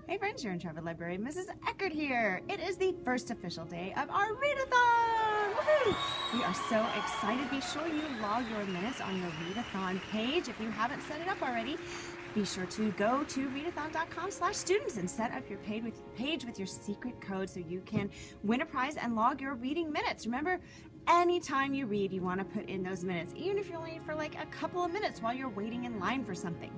Hey friends, you're in Trevor Library. Mrs. Eckert here. It is the first official day of our Read-A-Thon. Woohoo! We are so excited. Be sure you log your minutes on your Read-A-Thon page. If you haven't set it up already, be sure to go to readathon.com/students and set up your page with your secret code so you can win a prize and log your reading minutes. Remember, anytime you read, you want to put in those minutes, even if you're only for like a couple of minutes while you're waiting in line for something.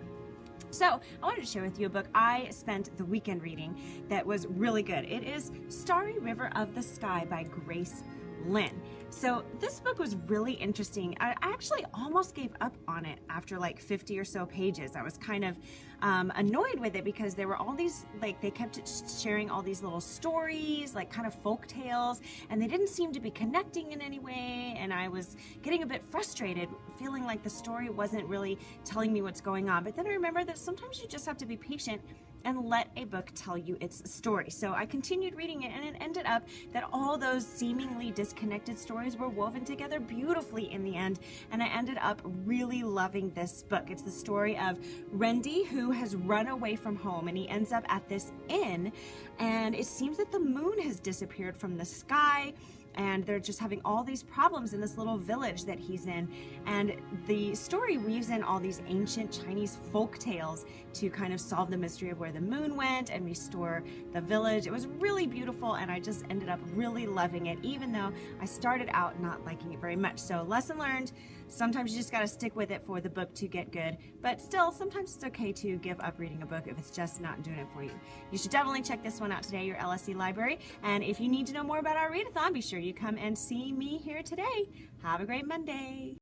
So I wanted to share with you a book I spent the weekend reading that was really good. It is Starry River of the Sky by Grace Lin. So this book was really interesting. I actually almost gave up on it after like 50 or so pages. I was kind of annoyed with it because there were all these, like, they kept sharing all these little stories, like kind of folk tales, and they didn't seem to be connecting in any way, and I was getting a bit frustrated, feeling like the story wasn't really telling me what's going on. But then I remember that sometimes you just have to be patient and let a book tell you its story. So I continued reading it, and it ended up that all those seemingly disconnected stories were woven together beautifully in the end, and I ended up really loving this book. It's the story of Rendy, who has run away from home, and he ends up at this inn, and it seems that the moon has disappeared from the sky, and they're just having all these problems in this little village that he's in. And the story weaves in all these ancient Chinese folk tales to kind of solve the mystery of where the moon went and restore the village. It was really beautiful, and I just ended up really loving it, even though I started out not liking it very much. So lesson learned, sometimes you just gotta stick with it for the book to get good, but still, sometimes it's okay to give up reading a book if it's just not doing it for you. You should definitely check this one out today, your LSC library, and if you need to know more about our Read-A-Thon, be sure you come and see me here today. Have a great Monday.